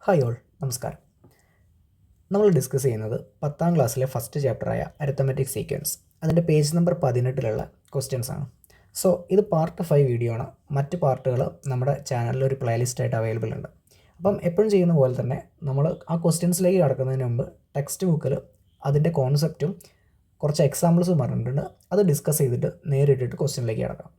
Hi all, നമസ്കാരം. നമ്മൾ discuss ചെയ്യുന്നത് 10ാം ക്ലാസ്സിലെ ഫസ്റ്റ് ചാപ്റ്ററായ അരിത്തമെറ്റിക് സീക്വൻസ്, അതിൻ്റെ പേജ് നമ്പർ 18 ക്വസ്റ്റ്യൻസ് ആണ്. സോ ഇത് പാർട്ട് 5 വീഡിയോ ആണ്. മറ്റ് പാർട്ടുകൾ നമ്മുടെ ചാനലിൽ ഒരു പ്ലേലിസ്റ്റ് ആയിട്ട് അവൈലബിൾ ഉണ്ട്. അപ്പം എപ്പോഴും ചെയ്യുന്ന പോലെ തന്നെ നമ്മൾ ആ ക്വസ്റ്റ്യൻസിലേക്ക് കടക്കുന്നതിന് മുമ്പ് ടെക്സ്റ്റ് ബുക്കിൽ അതിൻ്റെ കോൺസെപ്റ്റും കുറച്ച് എക്സാമ്പിൾസും പറഞ്ഞിട്ടുണ്ട്. അത് ഡിസ്കസ് ചെയ്തിട്ട് നേരിട്ടിട്ട് ക്വസ്റ്റ്യനിലേക്ക് കിടക്കാം.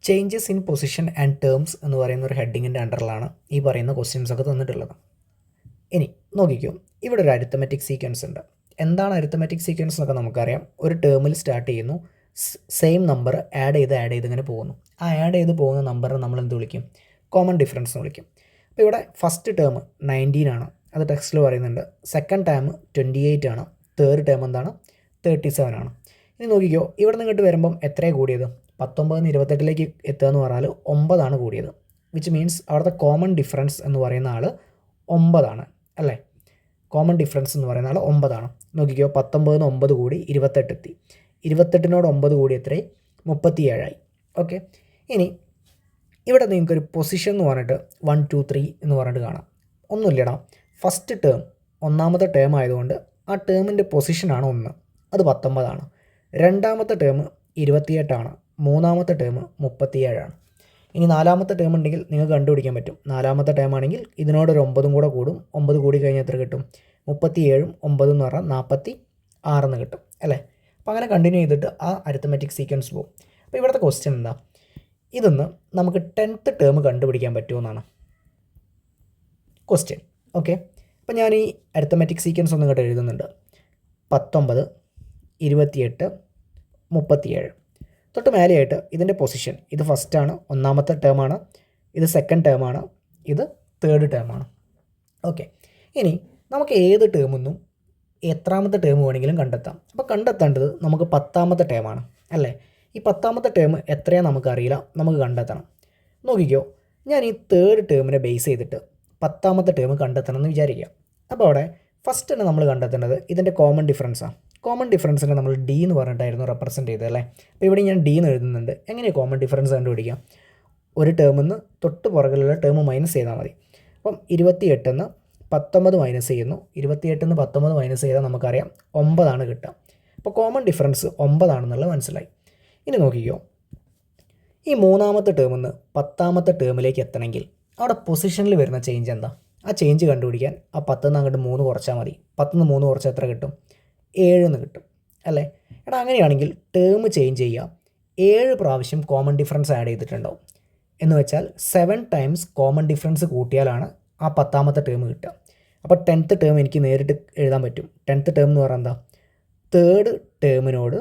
Changes in position and terms എന്ന് പറയുന്ന ഒരു ഹെഡിങ്ങിൻ്റെ അണ്ടറിലാണ് ഈ പറയുന്ന ക്വസ്റ്റ്യൻസ് ഒക്കെ തന്നിട്ടുള്ളത്. ഇനി നോക്കിക്കോ, ഇവിടെ ഒരു അരിത്തമെറ്റിക് സീക്വൻസ് ഉണ്ട്. എന്താണ് അരിത്തമെറ്റിക് സീക്വൻസ് എന്നൊക്കെ നമുക്കറിയാം. ഒരു ടേമിൽ സ്റ്റാർട്ട് ചെയ്യുന്നു, സെയിം നമ്പർ ആഡ് ചെയ്ത് ഇങ്ങനെ പോകുന്നു. ആ ആഡ് ചെയ്ത് പോകുന്ന നമ്പറിനെ നമ്മൾ എന്ത് വിളിക്കും? കോമൺ ഡിഫറൻസ് എന്ന് വിളിക്കും. അപ്പോൾ ഇവിടെ ഫസ്റ്റ് ടേം 19 ആണ്, അത് ടെക്സ്റ്റിൽ പറയുന്നുണ്ട്. സെക്കൻഡ് ടേം 28 ആണ്. തേർഡ് ടേം എന്താണ്? 37 ആണ്. ഇനി നോക്കിക്കോ, ഇവിടെ നിന്ന് ഇങ്ങോട്ട് വരുമ്പം എത്രയാണ് കൂടിയത്? 19 28 എത്തുക എന്ന് പറഞ്ഞാൽ 9 ആണ് കൂടിയത്. വിച്ച് മീൻസ് അവിടുത്തെ കോമൺ ഡിഫറൻസ് എന്ന് പറയുന്ന ആൾ 9 ആണ്, അല്ലേ? കോമൺ ഡിഫറൻസ് എന്ന് പറയുന്ന ആൾ 9 ആണ്. നോക്കിക്കോ, 19 9 കൂടി 28 എത്തി. 28നോട് 9 കൂടി എത്രയായി? 37 ആയി. ഓക്കെ, ഇനി ഇവിടെ നിങ്ങൾക്കൊരു പൊസിഷൻ എന്ന് പറഞ്ഞിട്ട് 1 2 3 എന്ന് പറഞ്ഞിട്ട് കാണാം. ഒന്നുമില്ലടാ, ഫസ്റ്റ് ടേം ഒന്നാമത്തെ ടേം ആയതുകൊണ്ട് ആ ടേമിൻ്റെ പൊസിഷനാണ് 1, അത് 19 ആണ്. രണ്ടാമത്തെ ടേം 28 ആണ്. മൂന്നാമത്തെ ടേം 37 ആണ്. ഇനി നാലാമത്തെ ടേം ഉണ്ടെങ്കിൽ നിങ്ങൾക്ക് കണ്ടുപിടിക്കാൻ പറ്റും. നാലാമത്തെ ടേം ആണെങ്കിൽ ഇതിനോടൊരു 9 കൂടെ കൂടും. 9 കൂടി കഴിഞ്ഞാൽ എത്ര കിട്ടും? 37 9 എന്ന് പറഞ്ഞാൽ 46 എന്ന് കിട്ടും, അല്ലേ? അപ്പോൾ അങ്ങനെ കണ്ടിന്യൂ ചെയ്തിട്ട് ആ അരിത്തമെറ്റിക് സീക്വൻസ് പോകും. അപ്പോൾ ഇവിടുത്തെ ക്വസ്റ്റ്യൻ എന്താ? ഇതൊന്ന് നമുക്ക് 10th ടേം കണ്ടുപിടിക്കാൻ പറ്റുമെന്നാണ് ക്വസ്റ്റ്യൻ. ഓക്കെ, അപ്പോൾ ഞാൻ ഈ അരിത്തമെറ്റിക് സീക്വൻസ് ഒന്നും ഇങ്ങോട്ട് എഴുതുന്നുണ്ട്. 19 28 37 തൊട്ട് മേലെയായിട്ട് ഇതിൻ്റെ പൊസിഷൻ, ഇത് ഫസ്റ്റാണ്, ഒന്നാമത്തെ ടേമാണ്. ഇത് സെക്കൻഡ് ടേമാണ്. ഇത് തേർഡ് ടേമാണ്. ഓക്കെ, ഇനി നമുക്ക് ഏത് ടേമൊന്നും എത്രാമത്തെ ടേം വേണമെങ്കിലും കണ്ടെത്താം. അപ്പോൾ കണ്ടെത്തേണ്ടത് നമുക്ക് 10ാമത്തെ ടേമാണ്, അല്ലേ? ഈ 10ാമത്തെ ടേം എത്രയാണ് നമുക്കറിയില്ല, നമുക്ക് കണ്ടെത്തണം. നോക്കിക്കോ, ഞാൻ ഈ തേർഡ് ടേമിനെ ബേസ് ചെയ്തിട്ട് 10ാമത്തെ ടേം കണ്ടെത്തണം എന്ന് വിചാരിക്കാം. അപ്പോൾ അവിടെ ഫസ്റ്റ് തന്നെ നമ്മൾ കണ്ടെത്തേണ്ടത് ഇതിൻ്റെ കോമൺ ഡിഫറൻസാണ്. കോമൺ ഡിഫറൻസിനെ നമ്മൾ ഡി എന്ന് പറഞ്ഞിട്ടായിരുന്നു റെപ്രസെൻറ്റ് ചെയ്തത്, അല്ലേ? അപ്പോൾ ഇവിടെ ഞാൻ ഡി എന്ന് എഴുതുന്നുണ്ട്. എങ്ങനെയാണ് കോമൺ ഡിഫറൻസ് കണ്ടുപിടിക്കാം? ഒരു ടേമിൽ നിന്ന് തൊട്ട് പുറകിലുള്ള ടേം മൈനസ് ചെയ്താൽ മതി. അപ്പം 28 നിന്ന് 19 മൈനസ് ചെയ്യുന്നു. 28 നിന്ന് 19 മൈനസ് ചെയ്താൽ നമുക്കറിയാം 9 ആണ് കിട്ടുക. അപ്പോൾ കോമൺ ഡിഫറൻസ് 9 ആണെന്നുള്ളത് മനസ്സിലായി. ഇനി നോക്കിക്കോ, ഈ മൂന്നാമത്തെ ടേമിൽ നിന്ന് 10ാമത്തെ ടേമിലേക്ക് എത്തണമെങ്കിൽ അവിടെ പൊസിഷനിൽ വരുന്ന ചേഞ്ച് എന്താ? ആ ചേഞ്ച് കണ്ടുപിടിക്കാൻ ആ 10 നിന്ന് അങ്ങോട്ട് 3 കുറച്ചാൽ മതി. 10 നിന്ന് 3 കുറച്ചാൽ എത്ര കിട്ടും? 7 എന്ന് കിട്ടും, അല്ലേ? എടാ, അങ്ങനെയാണെങ്കിൽ ടേം ചേഞ്ച് ചെയ്യുക. 7 പ്രാവശ്യം കോമൺ ഡിഫറൻസ് ആഡ് ചെയ്തിട്ടുണ്ടാവും. എന്ന് വെച്ചാൽ 7 ടൈംസ് കോമൺ ഡിഫറൻസ് കൂട്ടിയാലാണ് ആ 10ാമത്തെ ടേം കിട്ടുക. അപ്പോൾ 10th ടേം എനിക്ക് നേരിട്ട് എഴുതാൻ പറ്റും. 10th ടേം എന്ന് പറഞ്ഞാൽ എന്താ? തേർഡ് ടേമിനോട്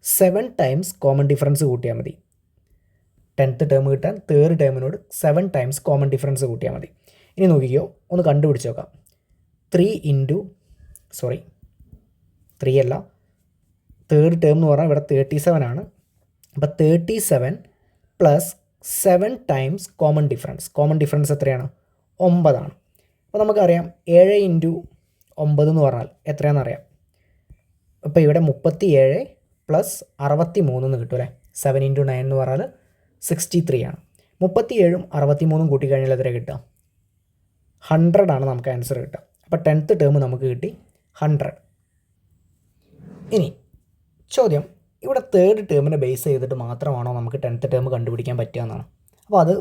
7 ടൈംസ് കോമൺ ഡിഫറൻസ് കൂട്ടിയാൽ മതി. 10th ടേം കിട്ടാൻ തേർഡ് ടേമിനോട് 7 ടൈംസ് കോമൺ ഡിഫറൻസ് കൂട്ടിയാൽ മതി. ഇനി നോക്കിക്കോ, ഒന്ന് കണ്ടുപിടിച്ച് നോക്കാം. 3 അല്ല, തേർഡ് ടേം എന്ന് പറഞ്ഞാൽ ഇവിടെ 37 ആണ്. അപ്പോൾ 37 പ്ലസ് 7 ടൈംസ് കോമൺ ഡിഫറൻസ് എത്രയാണ്? 9 ആണ്. അപ്പോൾ നമുക്കറിയാം 7 ഇൻറ്റു 9 എന്ന് പറഞ്ഞാൽ എത്രയാണെന്നറിയാം. അപ്പോൾ ഇവിടെ 37 പ്ലസ് 63 എന്ന് കിട്ടും, അല്ലേ? 7 ഇൻറ്റു 9 എന്ന് പറഞ്ഞാൽ 63 ആണ്. 37ഉം 63ഉം കൂട്ടിക്കഴിഞ്ഞാൽ എത്ര കിട്ടുക? 100 ആണ് നമുക്ക് ആൻസർ കിട്ടുക. അപ്പോൾ 10th ടേം നമുക്ക് കിട്ടി 100. ഇനി ചോദ്യം, ഇവിടെ തേർഡ് ടേമിനെ ബേസ് ചെയ്തിട്ട് മാത്രമാണോ നമുക്ക് 10th ടേം കണ്ടുപിടിക്കാൻ പറ്റുക എന്നാണ്. അപ്പോൾ അത്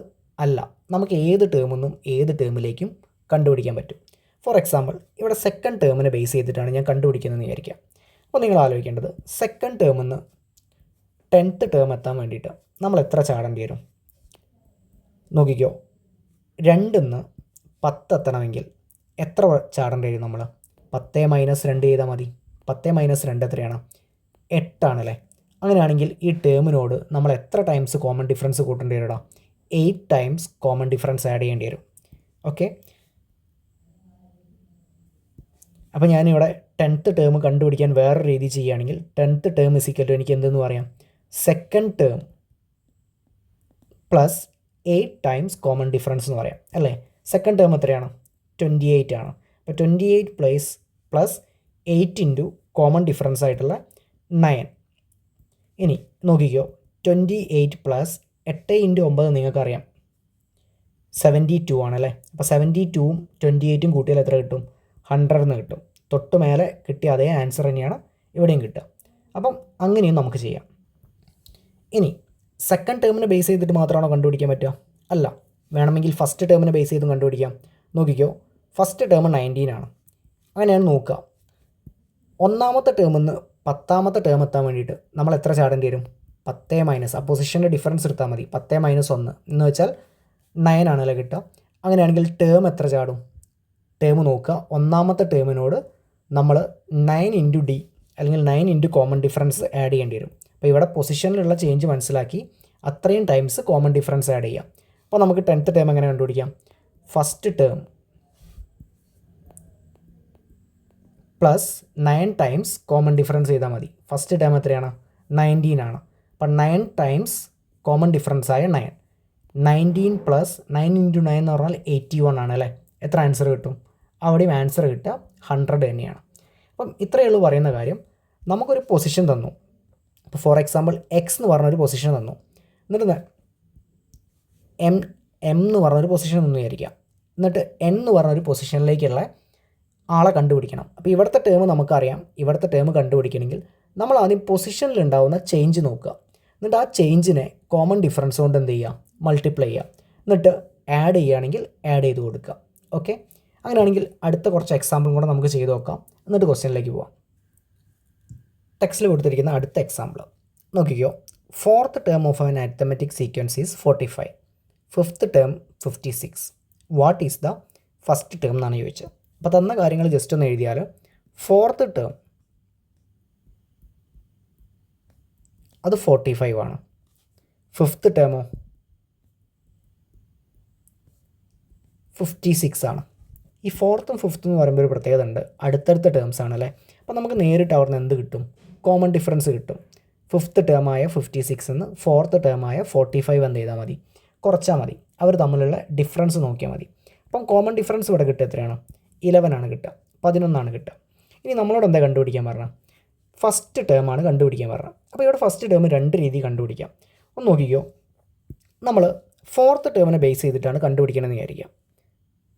അല്ല, നമുക്ക് ഏത് ടേമൊന്നും ഏത് ടേമിലേക്കും കണ്ടുപിടിക്കാൻ പറ്റും. ഫോർ എക്സാമ്പിൾ, ഇവിടെ സെക്കൻഡ് ടേമിനെ ബേസ് ചെയ്തിട്ടാണ് ഞാൻ കണ്ടുപിടിക്കുന്നതെന്ന് വിചാരിക്കാം. അപ്പോൾ നിങ്ങൾ ആലോചിക്കേണ്ടത്, സെക്കൻഡ് ടേമിൽ നിന്ന് 10th ടേം എത്താൻ വേണ്ടിയിട്ട് നമ്മൾ എത്ര ചാടേണ്ടി വരും? നോക്കിക്കോ, 2 നിന്ന് 10 എത്തണമെങ്കിൽ എത്ര ചാടേണ്ടി വരും? നമ്മൾ 10 മൈനസ് 2 ചെയ്താൽ മതി. 10 മൈനസ് 2 എത്രയാണ്? 8 ആണല്ലേ? അങ്ങനെയാണെങ്കിൽ ഈ ടേമിനോട് നമ്മൾ എത്ര ടൈംസ് കോമൺ ഡിഫറൻസ് കൂട്ടേണ്ടി വരും? 8 ടൈംസ് കോമൺ ഡിഫറൻസ് ആഡ് ചെയ്യേണ്ടി വരും. ഓക്കെ, അപ്പോൾ ഞാനിവിടെ 10th ടേം കണ്ടുപിടിക്കാൻ വേറെ രീതി ചെയ്യുകയാണെങ്കിൽ 10th ടേം ഇസിക്കൽ എനിക്ക് എന്തെന്ന് പറയാം? Second term plus 8 times common difference എന്ന് പറയാം, അല്ലേ? സെക്കൻഡ് ടേം എത്രയാണ്? 28 ആണ്. അപ്പോൾ 28 പ്ലസ് 8 ഇൻറ്റു കോമൺ ഡിഫറൻസ് ആയിട്ടുള്ള 9. ഇനി നോക്കിക്കോ, 28 പ്ലസ് 8 ഇൻറ്റു 9 നിങ്ങൾക്കറിയാം 72 ആണല്ലേ. അപ്പോൾ 72ഉം 28ഉം കൂട്ടിയാൽ എത്ര കിട്ടും? 100 എന്ന് കിട്ടും. തൊട്ട് മേലെ കിട്ടിയ അതേ ആൻസർ തന്നെയാണ് ഇവിടെയും കിട്ടുക. അപ്പം അങ്ങനെയും നമുക്ക് ചെയ്യാം. ഇനി സെക്കൻഡ് ടേമിനെ ബേസ് ചെയ്തിട്ട് മാത്രമാണോ കണ്ടുപിടിക്കാൻ പറ്റുക? അല്ല, വേണമെങ്കിൽ ഫസ്റ്റ് ടേമിനെ ബേസ് ചെയ്തും കണ്ടുപിടിക്കാം. നോക്കിക്കോ, ഫസ്റ്റ് ടേം 19 ആണ്. അങ്ങനെയാണ് നോക്കുക. ഒന്നാമത്തെ ടേമിൽ നിന്ന് 10ാമത്തെ ടേം എത്താൻ വേണ്ടിയിട്ട് നമ്മൾ എത്ര ചാടേണ്ടി വരും? 10 മൈനസ് ആ പൊസിഷൻ്റെ ഡിഫറൻസ് എടുത്താൽ മതി. 10 മൈനസ് 1 എന്ന് വെച്ചാൽ 9 ആണല്ലോ കിട്ടുക. അങ്ങനെയാണെങ്കിൽ ടേം എത്ര ചാടും? ടേം നോക്കുക. ഒന്നാമത്തെ ടേമിനോട് നമ്മൾ 9 ഇൻറ്റു ഡി അല്ലെങ്കിൽ 9 ഇൻറ്റു കോമൺ ഡിഫറൻസ് ആഡ് ചെയ്യേണ്ടി വരും. അപ്പോൾ ഇവിടെ പൊസിഷനിലുള്ള ചേഞ്ച് മനസ്സിലാക്കി അത്രയും ടൈംസ് കോമൺ ഡിഫറൻസ് ആഡ് ചെയ്യാം. അപ്പോൾ നമുക്ക് 10th ടേം എങ്ങനെ കണ്ടുപിടിക്കാം? First term plus 9 times common difference ചെയ്താൽ മതി. ഫസ്റ്റ് ടേം എത്രയാണ്? 19 ആണ്. അപ്പം 9 ടൈംസ് കോമൺ ഡിഫറൻസ് ആയ 9. 19 പ്ലസ് 9 ഇൻറ്റു 9 എന്ന് പറഞ്ഞാൽ 81 ആണ് അല്ലേ. എത്ര ആൻസർ കിട്ടും? അവിടെയും ആൻസർ കിട്ടുക 100 തന്നെയാണ്. അപ്പം ഇത്രയേ ഉള്ളൂ പറയുന്ന കാര്യം. നമുക്കൊരു പൊസിഷൻ തന്നു. ഇപ്പോൾ ഫോർ എക്സാമ്പിൾ എക്സ് എന്ന് പറഞ്ഞൊരു പൊസിഷൻ തന്നു. എന്നിട്ട് എം എന്ന് പറഞ്ഞൊരു പൊസിഷൻ തന്നു വിചാരിക്കാം. എന്നിട്ട് എൻ എന്ന് പറഞ്ഞൊരു പൊസിഷനിലേക്കുള്ള ആളെ കണ്ടുപിടിക്കണം. അപ്പോൾ ഇവിടുത്തെ ടേം നമുക്കറിയാം. ഇവിടുത്തെ ടേം കണ്ടുപിടിക്കണമെങ്കിൽ നമ്മൾ ആദ്യം പൊസിഷനിൽ ഉണ്ടാകുന്ന ചേഞ്ച് നോക്കുക. എന്നിട്ട് ആ ചേഞ്ചിനെ കോമൺ ഡിഫറൻസ് കൊണ്ട് എന്ത് ചെയ്യുക? മൾട്ടിപ്ലൈ ചെയ്യുക. എന്നിട്ട് ആഡ് ചെയ്യുകയാണെങ്കിൽ ആഡ് ചെയ്ത് കൊടുക്കുക. ഓക്കെ, അങ്ങനെയാണെങ്കിൽ അടുത്ത കുറച്ച് എക്സാമ്പിളും കൂടെ നമുക്ക് ചെയ്ത് നോക്കാം. എന്നിട്ട് ക്വസ്റ്റ്യനിലേക്ക് പോവാം. ടെക്സ്റ്റിൽ കൊടുത്തിരിക്കുന്ന അടുത്ത എക്സാമ്പിൾ നോക്കിക്കോ. Fourth term of an arithmetic sequence is 45. Fifth term 56. What is the first term എന്നാണ് ചോദിച്ചത്. അപ്പോൾ തന്ന കാര്യങ്ങൾ ജസ്റ്റ് ഒന്ന് എഴുതിയാൽ ഫോർത്ത് ടേം അത് 45 ആണ്. ഫിഫ്ത്ത് ടേമോ 56 ആണ്. ഈ ഫോർത്തും ഫിഫ്ത്തും എന്ന് പറയുമ്പോൾ ഒരു പ്രത്യേകത ഉണ്ട്, അടുത്തടുത്ത ടേംസ് ആണല്ലേ. അപ്പോൾ നമുക്ക് നേരിട്ട് അവിടെ നിന്ന് എന്ത് കിട്ടും? കോമൺ ഡിഫറൻസ് കിട്ടും. ഫിഫ്ത്ത് ടേമായ 56 എന്ന് ഫോർത്ത് ടേമായ 45 എന്ത് ചെയ്താൽ മതി? കുറച്ചാൽ മതി. അവർ തമ്മിലുള്ള ഡിഫറൻസ് നോക്കിയാൽ മതി. അപ്പം കോമൺ ഡിഫറൻസ് ഇവിടെ കിട്ടുക എത്രയാണ്? 11 ആണ് കിട്ടുക. 11 ആണ് കിട്ടുക. ഇനി നമ്മളോട് എന്താ കണ്ടുപിടിക്കാൻ പറഞ്ഞാൽ? ഫസ്റ്റ് ടേമാണ് കണ്ടുപിടിക്കാൻ പറഞ്ഞത്. അപ്പോൾ ഇവിടെ ഫസ്റ്റ് ടേം രണ്ട് രീതി കണ്ടുപിടിക്കാം. ഒന്ന് നോക്കിക്കോ. നമ്മൾ ഫോർത്ത് ടേമിനെ ബേസ് ചെയ്തിട്ടാണ് കണ്ടുപിടിക്കണമെന്ന് വിചാരിക്കാം.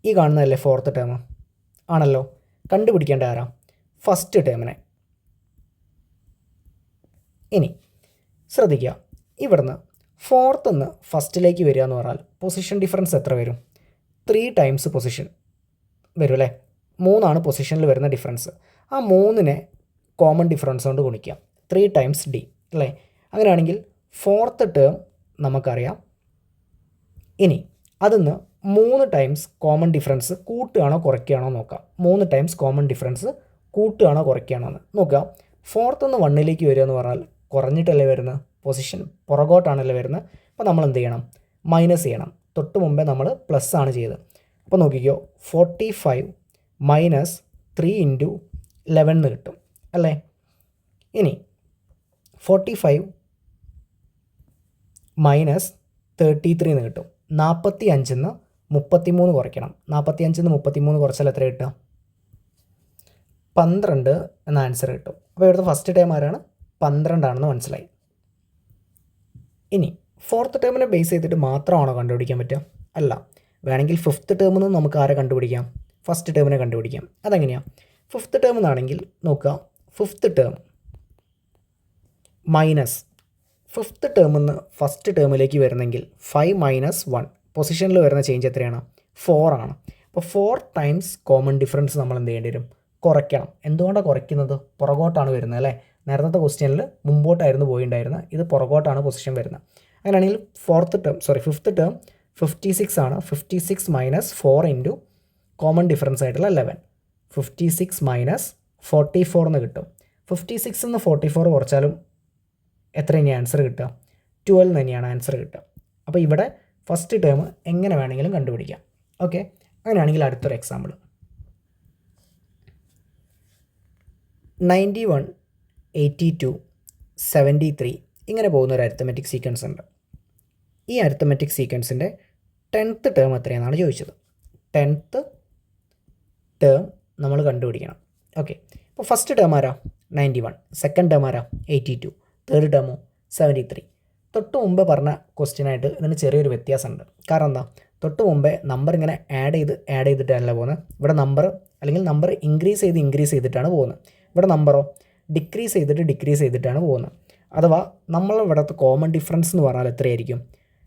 ഈ കാണുന്നതല്ലേ ഫോർത്ത് ടേം? ആണല്ലോ. കണ്ടുപിടിക്കേണ്ട ആരാ? ഫസ്റ്റ് ടേമിനെ. ഇനി ശ്രദ്ധിക്കുക, ഇവിടുന്ന് ഫോർത്ത് നിന്ന് ഫസ്റ്റിലേക്ക് വരിക എന്ന് പറഞ്ഞാൽ പൊസിഷൻ ഡിഫറൻസ് എത്ര വരും? 3 ടൈംസ് പൊസിഷൻ വരും അല്ലേ. 3 ആണ് പൊസിഷനിൽ വരുന്ന ഡിഫറൻസ്. ആ 3നെ കോമൺ ഡിഫറൻസ് കൊണ്ട് ഗുണിക്കാം. 3 ടൈംസ് ഡി അല്ലേ. അങ്ങനെയാണെങ്കിൽ ഫോർത്ത് ടേം നമുക്കറിയാം. ഇനി അതിന്ന് 3 ടൈംസ് കോമൺ ഡിഫറൻസ് കൂട്ടുകയാണോ കുറയ്ക്കുകയാണോ നോക്കാം. 3 ടൈംസ് കോമൺ ഡിഫറൻസ് കൂട്ടുകയാണോ കുറയ്ക്കുകയാണോ എന്ന് നോക്കുക. ഫോർത്ത് നിന്ന് 1ലേക്ക് വരിക എന്ന് പറഞ്ഞാൽ കുറഞ്ഞിട്ടല്ലേ വരുന്നത്, പൊസിഷൻ പുറകോട്ടാണല്ലേ വരുന്നത്. അപ്പോൾ നമ്മൾ എന്ത് ചെയ്യണം? മൈനസ് ചെയ്യണം. തൊട്ട് മുമ്പേ നമ്മൾ പ്ലസ് ആണ് ചെയ്തത്. അപ്പോൾ നോക്കിക്കോ, 45 മൈനസ് 3 ഇൻറ്റു 11 എന്ന് കിട്ടും അല്ലേ. ഇനി 45 മൈനസ് 33 എന്ന് കിട്ടും. 45 33 കുറയ്ക്കണം. 45 33 കുറച്ചാൽ എത്ര കിട്ടുക? 12 എന്ന ആൻസർ കിട്ടും. അപ്പോൾ ഇവിടുത്തെ ഫസ്റ്റ് ടേം ആരാണ്? 12 ആണെന്ന് മനസ്സിലായി. ഇനി ഫോർത്ത് ടേമിനെ ബേസ് ചെയ്തിട്ട് മാത്രമാണോ കണ്ടുപിടിക്കാൻ പറ്റുക? അല്ല, വേണമെങ്കിൽ ഫിഫ്ത്ത് ടേമിൽ നിന്ന് നമുക്ക് ആരെ കണ്ടുപിടിക്കാം? ഫസ്റ്റ് ടേമിനെ കണ്ടുപിടിക്കാം. അതെങ്ങനെയാണ്? ഫിഫ്ത്ത് ടേം എന്നാണെങ്കിൽ നോക്കുക, ഫിഫ്ത്ത് ടേം മൈനസ് ഫിഫ്ത്ത് ടേമിൽ നിന്ന് ഫസ്റ്റ് ടേമിലേക്ക് വരുന്നെങ്കിൽ 5 മൈനസ് 1 പൊസിഷനിൽ വരുന്ന ചേഞ്ച് എത്രയാണ്? 4 ആണ്. അപ്പോൾ 4 ടൈംസ് കോമൺ ഡിഫറൻസ് നമ്മൾ എന്ത് ചെയ്യേണ്ടി വരും? കുറയ്ക്കണം. എന്തുകൊണ്ടാണ് കുറയ്ക്കുന്നത്? പുറകോട്ടാണ് വരുന്നത് അല്ലേ. നേരത്തെ ക്വസ്റ്റ്യനിൽ മുമ്പോട്ടായിരുന്നു പോയിട്ടുണ്ടായിരുന്നത്, ഇത് പുറകോട്ടാണ് പൊസിഷൻ വരുന്നത്. അങ്ങനെയാണെങ്കിൽ ഫിഫ്ത്ത് ടേം 56 ആണ്. 56 മൈനസ് 4 ഇൻറ്റു കോമൺ ഡിഫറൻസ് ആയിട്ടുള്ള 11. 56 മൈനസ് 44 എന്ന് കിട്ടും. 56 എന്ന് 44 കുറച്ചാലും എത്ര ഇനി ആൻസർ കിട്ടുക? 12 തന്നെയാണ് ആൻസർ കിട്ടുക. അപ്പോൾ ഇവിടെ ഫസ്റ്റ് ടേം എങ്ങനെ വേണമെങ്കിലും കണ്ടുപിടിക്കാം. ഓക്കെ, അങ്ങനെയാണെങ്കിൽ അടുത്തൊരു എക്സാമ്പിൾ. 91, 82, 73 ഇങ്ങനെ പോകുന്ന ഒരു അരിത്തമെറ്റിക് സീക്വൻസ് ഉണ്ട്. ഈ അരിത്തമെറ്റിക് സീക്വൻസിൻ്റെ 10th ടേം എത്രയാണെന്നാണ് ചോദിച്ചത്. 10th ടേം നമ്മൾ കണ്ടുപിടിക്കണം. ഓക്കെ, അപ്പോൾ ഫസ്റ്റ് ടേം ആരാ? 91. സെക്കൻഡ് ടേം ആരാ? 82. തേർഡ് ടേമോ? 73. തൊട്ട് മുമ്പ് പറഞ്ഞ ക്വസ്റ്റ്യനായിട്ട് ഇതിന് ചെറിയൊരു വ്യത്യാസമുണ്ട്. കാരണം എന്താ? തൊട്ട് മുമ്പേ നമ്പർ ഇങ്ങനെ ആഡ് ചെയ്തിട്ടല്ല പോകുന്നത്. ഇവിടെ നമ്പർ അല്ലെങ്കിൽ നമ്പർ ഇൻക്രീസ് ചെയ്തിട്ടാണ് പോകുന്നത്. ഇവിടെ നമ്പറോ ഡിക്രീസ് ചെയ്തിട്ടാണ് പോകുന്നത്. അഥവാ നമ്മളിവിടുത്തെ കോമൺ ഡിഫറൻസ് എന്ന് പറഞ്ഞാൽ എത്രയായിരിക്കും?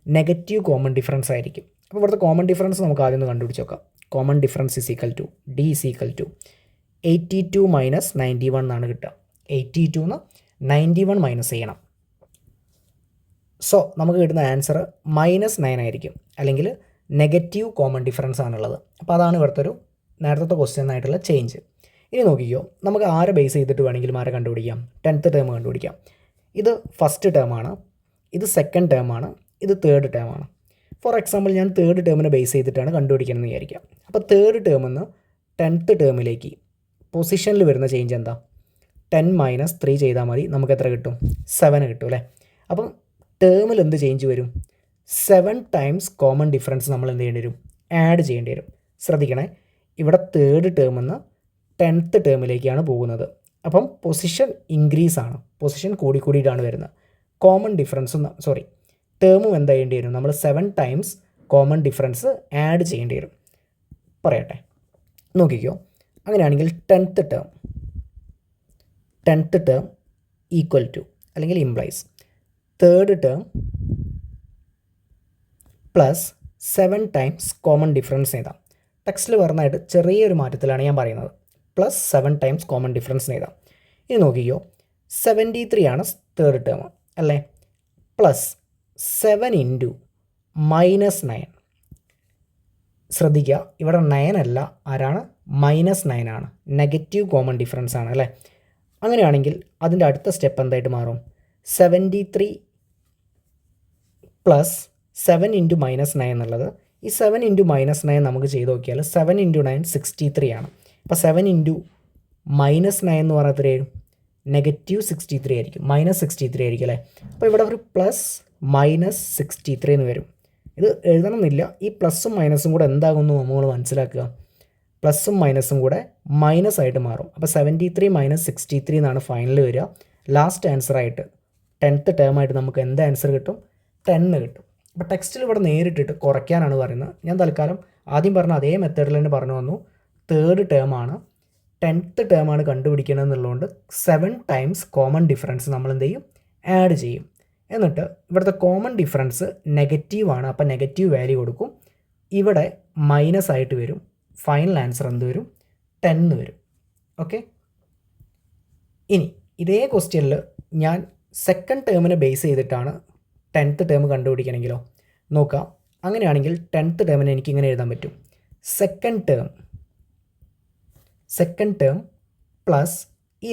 നെഗറ്റീവ് കോമൺ ഡിഫറൻസ് ആയിരിക്കും. അപ്പോൾ ഇവിടുത്തെ കോമൺ ഡിഫറൻസ് നമുക്ക് ആദ്യം ഒന്ന് കണ്ടുപിടിച്ച് നോക്കാം. Common difference is equal to D is equal to 82 minus 91 എന്നാണ് കിട്ടുക. 82 91 മൈനസ് ചെയ്യണം. സോ നമുക്ക് കിട്ടുന്ന ആൻസർ -9 ആയിരിക്കും, അല്ലെങ്കിൽ നെഗറ്റീവ് കോമൺ ഡിഫറൻസ് ആണുള്ളത്. അപ്പോൾ അതാണ് ഇവിടുത്തെ ഒരു നേരത്തെ ക്വസ്റ്റ്യൻ ആയിട്ടുള്ള ചേഞ്ച്. ഇനി നോക്കിക്കോ, നമുക്ക് ആരെ ബേസ് ചെയ്തിട്ട് വേണമെങ്കിലും ആരെ കണ്ടുപിടിക്കാം? 10th ടേം കണ്ടുപിടിക്കാം. ഇത് ഫസ്റ്റ് ടേമാണ്, ഇത് സെക്കൻഡ് ടേമാണ്, ഇത് തേർഡ് ടേമാണ്. ഫോർ എക്സാമ്പിൾ ഞാൻ തേർഡ് ടേമിനെ ബേസ് ചെയ്തിട്ടാണ് കണ്ടുപിടിക്കണമെന്ന് വിചാരിക്കാം. അപ്പോൾ തേർഡ് ടേമിൽ നിന്ന് 10th ടേമിലേക്ക് പൊസിഷനിൽ വരുന്ന ചേഞ്ച് എന്താ? 10 - 3 ചെയ്താൽ മതി, നമുക്ക് എത്ര കിട്ടും? 7 കിട്ടും അല്ലേ. അപ്പം ടേമിൽ എന്ത് ചേഞ്ച് വരും? 7 ടൈംസ് കോമൺ ഡിഫറൻസ് നമ്മൾ എന്ത് ചെയ്യേണ്ടി വരും? ആഡ് ചെയ്യേണ്ടി വരും. ശ്രദ്ധിക്കണേ, ഇവിടെ തേർഡ് ടേമിൽ നിന്ന് 10th ടേമിലേക്കാണ് പോകുന്നത്. അപ്പം പൊസിഷൻ ഇൻക്രീസ് ആണ്, പൊസിഷൻ കൂടിയിട്ടാണ് വരുന്നത്. കോമൺ ഡിഫറൻസും ടേമും എന്താ ചെയ്യേണ്ടി വരും? നമ്മൾ 7 ടൈംസ് കോമൺ ഡിഫറൻസ് ആഡ് ചെയ്യേണ്ടി വരും. പറയട്ടെ, നോക്കിക്കോ. അങ്ങനെയാണെങ്കിൽ 10th ടേം ഈക്വൽ ടു അല്ലെങ്കിൽ implies third term plus 7 times common difference എഴുതാം. ടെക്സ്റ്റിൽ പറഞ്ഞായിട്ട് ചെറിയൊരു മാറ്റത്തിലാണ് ഞാൻ പറയുന്നത്. പ്ലസ് 7 ടൈംസ് കോമൺ ഡിഫറൻസ് എഴുതാം. ഇനി നോക്കിക്കോ, 73 ആണ് തേർഡ് ടേം അല്ലേ. Plus 7 into -9. ശ്രദ്ധിക്കുക, ഇവിടെ 9 അല്ല, ആരാണ്? -9 ആണ്. നെഗറ്റീവ് കോമൺ ഡിഫറൻസ് ആണ് അല്ലേ. അങ്ങനെയാണെങ്കിൽ അതിൻ്റെ അടുത്ത സ്റ്റെപ്പ് എന്തായിട്ട് മാറും? 73 പ്ലസ് 7 ഇൻറ്റു -9 എന്നുള്ളത്, ഈ 7 ഇൻറ്റു -9 നമുക്ക് ചെയ്ത് നോക്കിയാൽ 7 ഇൻറ്റു 9 63 ആണ്. അപ്പോൾ 7 ഇൻറ്റു -9 എന്ന് പറഞ്ഞാൽ എത്രയായിരിക്കും? നെഗറ്റീവ് 63 ആയിരിക്കും, -63 ആയിരിക്കും അല്ലേ. അപ്പോൾ ഇവിടെ ഒരു പ്ലസ് -63 എന്ന് വരും. ഇത് എഴുതണമെന്നില്ല, ഈ പ്ലസ്സും മൈനസും കൂടെ എന്താകുന്നു നമ്മൾ മനസ്സിലാക്കുക. പ്ലസ്സും മൈനസും കൂടെ മൈനസ് ആയിട്ട് മാറും. അപ്പോൾ 73 - 63 എന്നാണ് ഫൈനൽ വരിക. ലാസ്റ്റ് ആൻസർ ആയിട്ട് 10th ടേം ആയിട്ട് നമുക്ക് എന്ത് ആൻസർ കിട്ടും? 10 കിട്ടും. അപ്പോൾ ടെക്സ്റ്റിൽ ഇവിടെ നേരിട്ടിട്ട് കുറയ്ക്കാനാണ് പറയുന്നത്. ഞാൻ തൽക്കാലം ആദ്യം പറഞ്ഞ അതേ മെത്തേഡിൽ തന്നെ പറഞ്ഞു വന്നു. തേർഡ് ടേമാണ്, 10th ടേമാണ് കണ്ടുപിടിക്കണമെന്നുള്ളതുകൊണ്ട് 7 ടൈംസ് കോമൺ ഡിഫറൻസ് നമ്മൾ എന്ത് ചെയ്യും? ആഡ് ചെയ്യും. എന്നിട്ട് ഇവിടുത്തെ കോമൺ ഡിഫറൻസ് നെഗറ്റീവാണ്, അപ്പോൾ നെഗറ്റീവ് വാല്യൂ കൊടുക്കും. ഇവിടെ മൈനസ് ആയിട്ട് വരും. ഫൈനൽ ആൻസർ എന്ത് വരും? 10 വരും. ഓക്കെ. ഇനി ഇതേ ക്വസ്റ്റ്യനിൽ ഞാൻ സെക്കൻഡ് ടേമിനെ ബേസ് ചെയ്തിട്ടാണ് 10th ടേം കണ്ടുപിടിക്കണമെങ്കിലോ നോക്കാം. അങ്ങനെയാണെങ്കിൽ 10th ടേമിനെ എനിക്കിങ്ങനെ എഴുതാൻ പറ്റും. സെക്കൻഡ് ടേം പ്ലസ് ഈ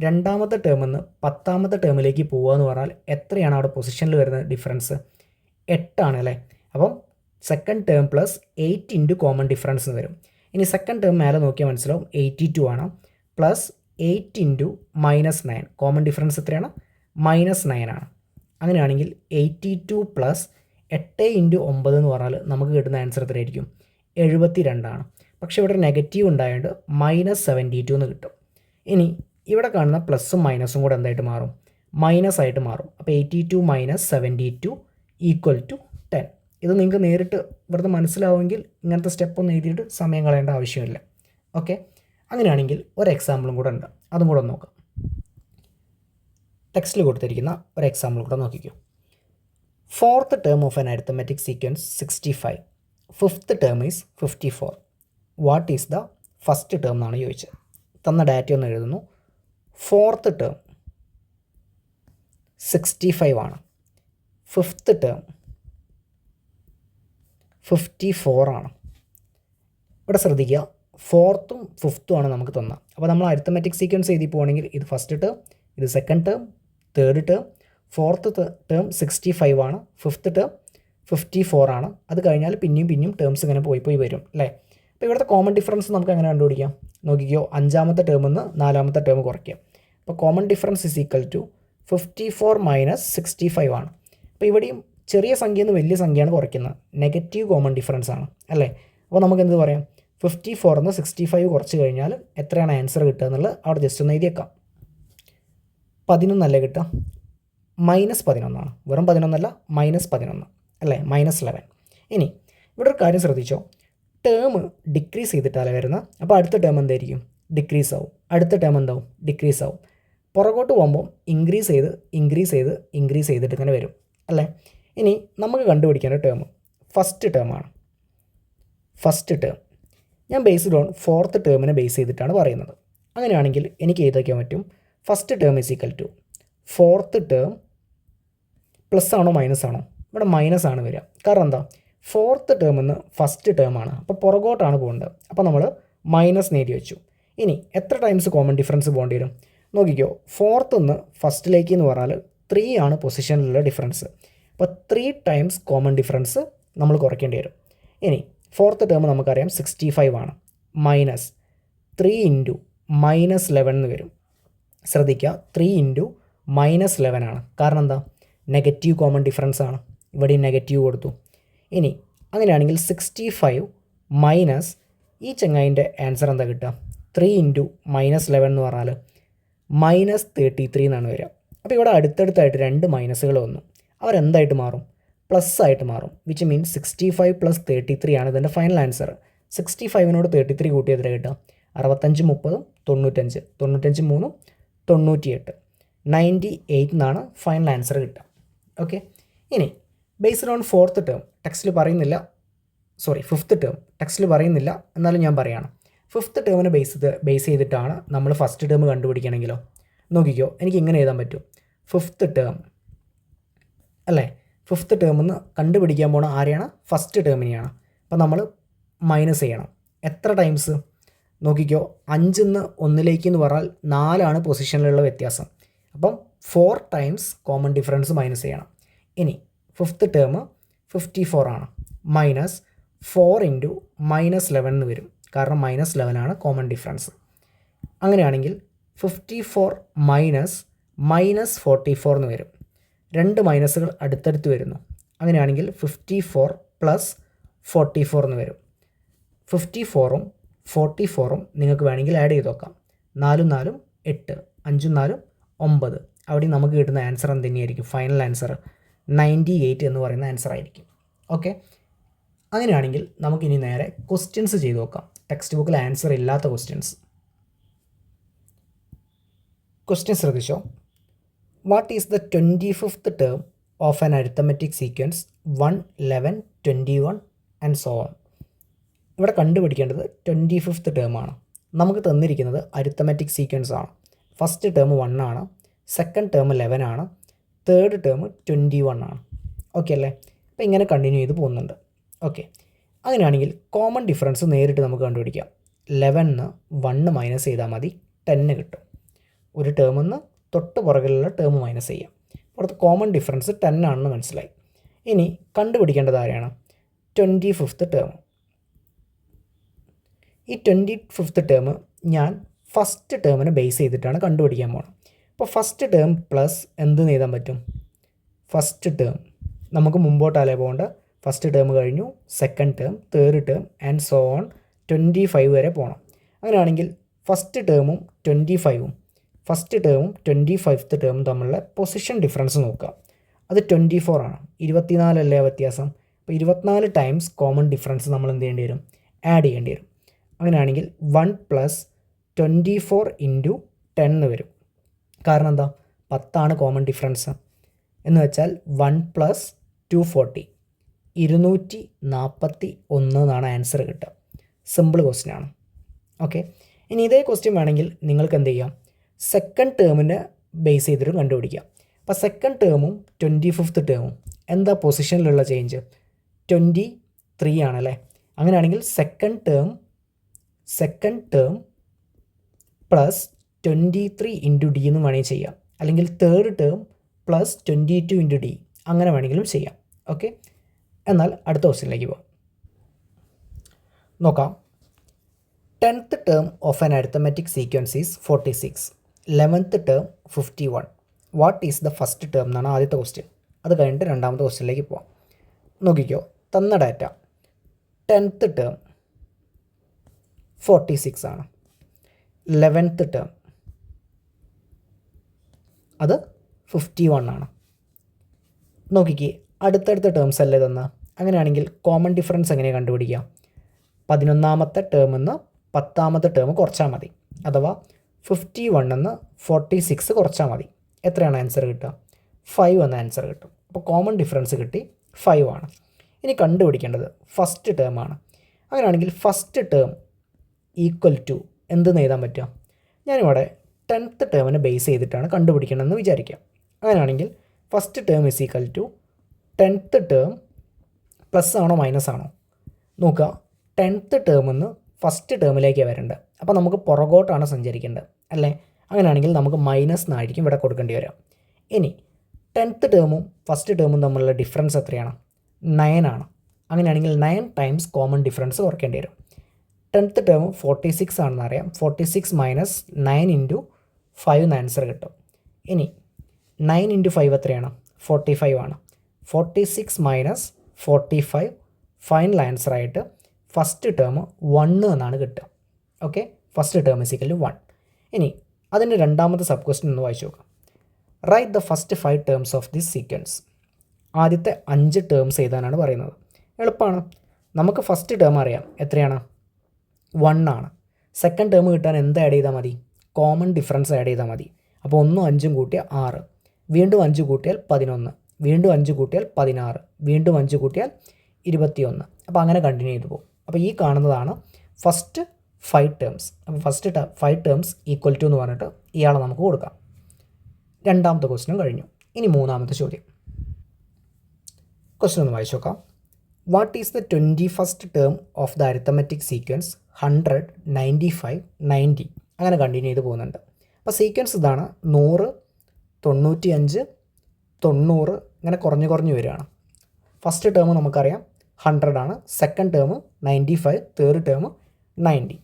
രണ്ടാമത്തെ ടേമിൽ നിന്ന് 10th ടേമിലേക്ക് പോകുക എന്ന് പറഞ്ഞാൽ എത്രയാണ് അവിടെ പൊസിഷനിൽ വരുന്ന ഡിഫറൻസ്? 8 ആണ് അല്ലേ. അപ്പം second term plus 8 into common difference എന്ന് വരും. ഇനി സെക്കൻഡ് ടേം മേലെ നോക്കിയാൽ മനസ്സിലാവും 82 ആണ്. പ്ലസ് 8 ഇൻറ്റു -9, കോമൺ ഡിഫറൻസ് എത്രയാണ്? -9 ആണ്. അങ്ങനെയാണെങ്കിൽ 82 പ്ലസ് 8 ഇൻറ്റു 9 എന്ന് പറഞ്ഞാൽ നമുക്ക് കിട്ടുന്ന ആൻസർ എത്രയായിരിക്കും? 72 ആണ്. പക്ഷേ ഇവിടെ നെഗറ്റീവ് ഉണ്ടായതുകൊണ്ട് -72 എന്ന് കിട്ടും. ഇനി ഇവിടെ കാണുന്ന പ്ലസ്സും മൈനസും കൂടെ എന്തായിട്ട് മാറും? മൈനസ് ആയിട്ട് മാറും. അപ്പോൾ 82 - 72 ഈക്വൽ ടു 10. ഇത് നിങ്ങൾക്ക് നേരിട്ട് ഇവിടുന്ന് മനസ്സിലാവുമെങ്കിൽ ഇങ്ങനത്തെ സ്റ്റെപ്പൊന്നും എഴുതിയിട്ട് സമയം കളയേണ്ട ആവശ്യമില്ല. ഓക്കെ. അങ്ങനെയാണെങ്കിൽ ഒരു എക്സാമ്പിളും കൂടെ ഉണ്ട്, അതും കൂടെ നോക്കാം. ടെക്സ്റ്റിൽ കൊടുത്തിരിക്കുന്ന ഒരു എക്സാമ്പിൾ കൂടെ നോക്കിക്കോ. 4th term of an arithmetic sequence 65, 5th term is 54. What is the first term എന്നാണ് ചോദിച്ചത്. തന്ന ഡാറ്റ ഒന്ന് എഴുതുന്നു. 4th ടേം 65 ആണ്. 5th ടേം 54 ആണ്. ഇവിടെ ശ്രദ്ധിക്കുക, 4th 5th ആണ് നമുക്ക് തന്ന. അപ്പോൾ നമ്മൾ അരിത്തമെറ്റിക് സീക്വൻസ് എഴുതി പോകണമെങ്കിൽ ഇത് ഫസ്റ്റ് ടേം, ഇത് second term, third term, 4th term 65 ആണ്, 5th ടേം 54 ആണ്. അത് കഴിഞ്ഞാൽ പിന്നെയും ടേംസ് ഇങ്ങനെ പോയി വരും അല്ലേ. അപ്പോൾ ഇവിടുത്തെ കോമൺ ഡിഫറൻസ് നമുക്ക് എങ്ങനെ കണ്ടുപിടിക്കാം? നോക്കിക്കോ, 5th ടേമിൽ നിന്ന് 4th ടേം കുറയ്ക്കാം. അപ്പോൾ common difference is equal to 54 - 65 ആണ്. അപ്പോൾ ഇവിടെയും ചെറിയ സംഖ്യയിൽ നിന്ന് വലിയ സംഖ്യയാണ് കുറയ്ക്കുന്നത്. നെഗറ്റീവ് കോമൺ ഡിഫറൻസ് ആണ് അല്ലേ. അപ്പോൾ നമുക്ക് എന്ത് പറയാം? 54 നിന്ന് 65 കുറച്ച് കഴിഞ്ഞാൽ എത്രയാണ് ആൻസർ കിട്ടുക എന്നുള്ളത് അവിടെ ജസ്റ്റ് ഒന്ന് എഴുതിയേക്കാം. 11 അല്ലേ കിട്ടുക? -11 ആണ്. വെറും 11 അല്ല, -11 അല്ലേ, -11. ഇനി ഇവിടെ ഒരു കാര്യം ശ്രദ്ധിച്ചോ, ടേം ഡിക്രീസ് ചെയ്തിട്ടാണ് വരുന്നത്. അപ്പോൾ അടുത്ത ടേം എന്തായിരിക്കും? ഡിക്രീസ് ആവും. അടുത്ത ടേം എന്താവും? ഡിക്രീസ് ആവും. പുറകോട്ട് പോകുമ്പോൾ ഇൻക്രീസ് ചെയ്തിട്ട് ഇങ്ങനെ വരും അല്ലേ. ഇനി നമുക്ക് കണ്ടുപിടിക്കേണ്ട ടേം ഫസ്റ്റ് ടേമാണ്. ഫസ്റ്റ് ടേം ഞാൻ ബേസ്ഡ് ഓൺ ഫോർത്ത് ടേമിനെ ബേസ് ചെയ്തിട്ടാണ് പറയുന്നത്. അങ്ങനെയാണെങ്കിൽ എനിക്ക് എഴുതാൻ പറ്റും first term is equal to fourth term plus ആണോ മൈനസ് ആണോ? ഇവിടെ മൈനസ് ആണ് വരിക. കാരണം എന്താ? ഫോർത്ത് ടേം എന്ന് ഫസ്റ്റ് ടേമാണ്, അപ്പോൾ പുറകോട്ടാണ് പോകേണ്ടത്. അപ്പോൾ നമ്മൾ മൈനസ് നേടി വെച്ചു. ഇനി എത്ര ടൈംസ് കോമൺ ഡിഫറൻസ് പോകേണ്ടി വരും നോക്കിക്കോ. ഫോർത്ത് നിന്ന് ഫസ്റ്റിലേക്ക് എന്ന് പറഞ്ഞാൽ 3 ആണ് പൊസിഷനിലുള്ള ഡിഫറൻസ്. അപ്പോൾ 3 ടൈംസ് കോമൺ ഡിഫറൻസ് നമ്മൾ കുറയ്ക്കേണ്ടി വരും. ഇനി ഫോർത്ത് ടേം നമുക്കറിയാം 65 ആണ്. മൈനസ് 3 ഇൻറ്റു -11 എന്ന് വരും. ശ്രദ്ധിക്കുക, 3 ഇൻറ്റു -11 ആണ്. കാരണം എന്താ? നെഗറ്റീവ് കോമൺ ഡിഫറൻസ് ആണ്. ഇവിടെ നെഗറ്റീവ് കൊടുത്തു. ഇനി അങ്ങനെയാണെങ്കിൽ 65 മൈനസ് ഈ ചെങ്ങായിൻ്റെ ആൻസർ എന്താ കിട്ടുക? 3 ഇൻറ്റു -11 എന്ന് പറഞ്ഞാൽ -33 എന്നാണ് വരിക. അപ്പോൾ ഇവിടെ അടുത്തടുത്തായിട്ട് 2 മൈനസുകൾ വന്നു. അവരെന്തായിട്ട് മാറും? പ്ലസ് ആയിട്ട് മാറും. വിച്ച് മീൻസ് 65 + 33 ആണ് ഇതിൻ്റെ ഫൈനൽ ആൻസർ. 65നോട് 33 കൂട്ടിയതിൽ കിട്ടുക 65 30 95 95 3 98 98 എന്നാണ് ഫൈനൽ ആൻസർ കിട്ടുക. ഓക്കെ. ഇനി ബേസ്ഡ് ഓൺ ഫോർത്ത് ടേം ടെക്സ്റ്റിൽ പറയുന്നില്ല, ഫിഫ്ത്ത് ടേം ടെക്സ്റ്റിൽ പറയുന്നില്ല, എന്നാലും ഞാൻ പറയുകയാണ്. ഫിഫ്ത്ത് ടേമിനെ ബേസ് ചെയ്തിട്ടാണ് നമ്മൾ ഫസ്റ്റ് ടേം കണ്ടുപിടിക്കണമെങ്കിലോ നോക്കിക്കോ, എനിക്ക് ഇങ്ങനെ എഴുതാൻ പറ്റും. ഫിഫ്ത്ത് ടേം അല്ലേ, ഫിഫ്ത്ത് ടേമെന്ന് കണ്ടുപിടിക്കാൻ പോണ ആരെയാണ്? ഫസ്റ്റ് ടേമിനെയാണ്. അപ്പോൾ നമ്മൾ മൈനസ് ചെയ്യണം. എത്ര ടൈംസ് നോക്കിക്കോ, 5 1 എന്ന് പറഞ്ഞാൽ 4 പൊസിഷനിലുള്ള വ്യത്യാസം. അപ്പം 4 ടൈംസ് കോമൺ ഡിഫറൻസ് മൈനസ് ചെയ്യണം. ഇനി ഫിഫ്ത്ത് ടേം 54 ആണ്. മൈനസ് 4 ഇൻറ്റു -11 എന്ന് വരും. കാരണം -11 ആണ് കോമൺ ഡിഫറൻസ്. അങ്ങനെയാണെങ്കിൽ 54 മൈനസ് -44 എന്ന് വരും. 2 മൈനസുകൾ അടുത്തടുത്ത് വരുന്നു. അങ്ങനെയാണെങ്കിൽ 54 + 44 എന്ന് വരും. 54ഉം 44ഉം നിങ്ങൾക്ക് വേണമെങ്കിൽ ആഡ് ചെയ്ത് നോക്കാം. 4 4 8 5 4 9. അവിടെ നമുക്ക് കിട്ടുന്ന ആൻസർ എന്ത് തന്നെയായിരിക്കും? ഫൈനൽ ആൻസർ 98 എന്ന് പറയുന്ന ആൻസർ ആയിരിക്കും. ഓക്കെ. അങ്ങനെയാണെങ്കിൽ നമുക്കിനി നേരെ ക്വസ്റ്റ്യൻസ് ചെയ്ത് നോക്കാം. ടെക്സ്റ്റ് ബുക്കിൽ ആൻസർ ഇല്ലാത്ത ക്വസ്റ്റ്യൻ ശ്രദ്ധിച്ചോ. What is the 25th term of an arithmetic sequence 1 11 21 and so on? ഇവിടെ കണ്ടുപിടിക്കേണ്ടത് 25th ടേമാണ്. നമുക്ക് തന്നിരിക്കുന്നത് അരിത്തമെറ്റിക് സീക്വൻസ് ആണ്. ഫസ്റ്റ് ടേം 1 ആണ്, സെക്കൻഡ് ടേം 11 ആണ്, തേർഡ് ടേം 21 ആണ്. ഓക്കെ അല്ലേ? അപ്പോൾ ഇങ്ങനെ കണ്ടിന്യൂ ചെയ്ത് പോകുന്നുണ്ട്. ഓക്കെ. അങ്ങനെയാണെങ്കിൽ കോമൺ ഡിഫറൻസ് നേരിട്ട് നമുക്ക് കണ്ടുപിടിക്കാം. 11 1 മൈനസ് ചെയ്താൽ മതി, 10 കിട്ടും. ഒരു ടേമിൽ നിന്ന് തൊട്ട് പുറകിലുള്ള ടേം മൈനസ് ചെയ്യാം. അവിടുത്തെ കോമൺ ഡിഫറൻസ് 10 ആണെന്ന് മനസ്സിലായി. ഇനി കണ്ടുപിടിക്കേണ്ടത് ആരെയാണ്? 25th term. ഈ 25th ടേം ഞാൻ ഫസ്റ്റ് ടേമിനെ ബേസ് ചെയ്തിട്ടാണ് കണ്ടുപിടിക്കാൻ പോകുന്നത്. അപ്പോൾ ഫസ്റ്റ് ടേം പ്ലസ് എന്ത് എഴുതാൻ പറ്റും? ഫസ്റ്റ് ടേം നമുക്ക് മുമ്പോട്ടല്ലേ പോകേണ്ട. ഫസ്റ്റ് ടേം കഴിഞ്ഞു, second term, third term and so on 25 വരെ പോകണം. അങ്ങനെയാണെങ്കിൽ ഫസ്റ്റ് ടേമും 25ഉം ഫസ്റ്റ് ടേമും 25th ടേമും തമ്മിലുള്ള പൊസിഷൻ ഡിഫറൻസ് നോക്കുക. അത് 24 ആണ്. 24 അല്ലേ വ്യത്യാസം. അപ്പോൾ 24 ടൈംസ് കോമൺ ഡിഫറൻസ് നമ്മൾ എന്ത് ചെയ്യേണ്ടി വരും? ആഡ് ചെയ്യേണ്ടി വരും. അങ്ങനെയാണെങ്കിൽ 1 + 24 ഇൻറ്റു 10 എന്ന് വരും. കാരണം എന്താ? 10 കോമൺ ഡിഫറൻസ് എന്ന് വെച്ചാൽ 1 + 240 241 എന്നാണ് ആൻസർ കിട്ടുക. സിമ്പിൾ ക്വസ്റ്റ്യൻ ആണ്. ഓക്കെ. ഇനി ഇതേ ക്വസ്റ്റ്യൻ വേണമെങ്കിൽ നിങ്ങൾക്ക് എന്ത് ചെയ്യാം? സെക്കൻഡ് ടേമിനെ ബേസ് ചെയ്തിട്ടും കണ്ടുപിടിക്കാം. അപ്പോൾ സെക്കൻഡ് ടേമും 25th ടേമും എന്താ പൊസിഷനിലുള്ള ചേഞ്ച്? 23 ആണല്ലേ. അങ്ങനെയാണെങ്കിൽ second term plus 23 into D എന്ന് വേണമെങ്കിൽ ചെയ്യാം. അല്ലെങ്കിൽ third term plus 22 into D, അങ്ങനെ വേണമെങ്കിലും ചെയ്യാം. ഓക്കെ. എന്നാൽ അടുത്ത ക്വസ്റ്റ്യനിലേക്ക് പോകാം. നോക്കാം. 10th term of an arithmetic sequence is 46. 11th term 51. What is the first term എന്നാണ് ആദ്യത്തെ ക്വസ്റ്റ്യൻ. അത് കഴിഞ്ഞിട്ട് രണ്ടാമത്തെ ക്വസ്റ്റ്യനിലേക്ക് പോകാം. നോക്കിക്കോ, തന്ന ഡാറ്റ 10th ടേം 46 ആണ്. 11th ടേം അത് 51 ആണ്. നോക്കിക്കേ, അടുത്തടുത്ത ടേംസ് അല്ലേ തന്ന. അങ്ങനെയാണെങ്കിൽ കോമൺ ഡിഫറൻസ് എങ്ങനെയാണ് കണ്ടുപിടിക്കുക? 11ാമത്തെ ടേമിൽ നിന്ന് 10ാമത്തെ ടേം കുറച്ചാൽ മതി. അഥവാ 51 നിന്ന് 46 കുറച്ചാൽ മതി. എത്രയാണ് ആൻസർ കിട്ടുക? 5 എന്ന ആൻസർ കിട്ടും. അപ്പോൾ കോമൺ ഡിഫറൻസ് കിട്ടി 5 ആണ്. ഇനി കണ്ടുപിടിക്കേണ്ടത് ഫസ്റ്റ് ടേം ആണ്. അങ്ങനെയാണെങ്കിൽ ഫസ്റ്റ് ടേം ഈക്വൽ ടു എന്തെന്ന് എഴുതാൻ പറ്റുക? ഞാനിവിടെ 10th ടേമിനെ ബേസ് ചെയ്തിട്ടാണ് കണ്ടുപിടിക്കണമെന്ന് വിചാരിക്കാം. അങ്ങനെയാണെങ്കിൽ first term is equal to 10th term plus ആണോ മൈനസ് ആണോ നോക്കുക. 10th ടേമിൽ നിന്ന് ഫസ്റ്റ് ടേമിലേക്ക് വരേണ്ടത്. അപ്പോൾ നമുക്ക് പുറകോട്ടാണ് സഞ്ചരിക്കേണ്ടത് അല്ലേ? അങ്ങനെയാണെങ്കിൽ നമുക്ക് മൈനസ് എന്നായിരിക്കും ഇവിടെ കൊടുക്കേണ്ടി വരാം. ഇനി 10th ടേമും ഫസ്റ്റ് ടേമും തമ്മിലുള്ള ഡിഫറൻസ് എത്രയാണ്? 9 ആണ്. അങ്ങനെയാണെങ്കിൽ 9 ടൈംസ് കോമൺ ഡിഫറൻസ് കുറയ്ക്കേണ്ടി വരും. 10th ടേം 46 ആണെന്ന് അറിയാം. 46 മൈനസ് 9 ഇൻറ്റു 5 എന്ന ആൻസർ കിട്ടും. ഇനി 9 ഇൻറ്റു 5 എത്രയാണ്? 45 ആണ്. 46 മൈനസ് 45 ഫൈനൽ ആൻസറായിട്ട് ഫസ്റ്റ് ടേം 1 എന്നാണ് കിട്ടുക. Okay, first term is equal to 1. ഇനി അതിൻ്റെ രണ്ടാമത്തെ സബ് ക്വസ്റ്റ്യൻ ഒന്ന് വായിച്ചു നോക്കാം. Write the first 5 terms of this sequence. ആദ്യത്തെ 5 ടേംസ് എഴുതാനാണ് പറയുന്നത്. എളുപ്പമാണ്. നമുക്ക് ഫസ്റ്റ് ടേം അറിയാം, എത്രയാണ്? 1 ആണ്. സെക്കൻഡ് ടേം കിട്ടാൻ എന്ത് ആഡ് ചെയ്താൽ മതി? കോമൺ ഡിഫറൻസ് ആഡ് ചെയ്താൽ മതി. അപ്പോൾ 1ഉം 5ഉം കൂട്ടിയാൽ 6, വീണ്ടും 5 കൂട്ടിയാൽ 11, വീണ്ടും 5 കൂട്ടിയാൽ 16, വീണ്ടും 5 കൂട്ടിയാൽ 21. അപ്പോൾ അങ്ങനെ കണ്ടിന്യൂ ചെയ്തു പോകും. അപ്പോൾ ഈ കാണുന്നതാണ് ഫസ്റ്റ് 5 ടേംസ്. അപ്പോൾ ഫസ്റ്റ് 5 ടേംസ് ഈക്വൽ ടു എന്ന് പറഞ്ഞിട്ട് ഇയാളെ നമുക്ക് കൊടുക്കാം. രണ്ടാമത്തെ ക്വസ്റ്റ്യൻ കഴിഞ്ഞു. ഇനി മൂന്നാമത്തെ ചോദ്യം. ക്വസ്റ്റ്യൻ ഒന്ന് വായിച്ചു നോക്കാം. What is the 21st term of the arithmetic sequence 100, 95, 90? അങ്ങനെ കണ്ടിന്യൂ ചെയ്ത് പോകുന്നുണ്ട്. അപ്പോൾ സീക്വൻസ് ഇതാണ്. 100, 95, 90 ഇങ്ങനെ കുറഞ്ഞ് കുറഞ്ഞ് വരികയാണ്. ഫസ്റ്റ് ടേം നമുക്കറിയാം 100 ആണ്. Second term 95, third term 90.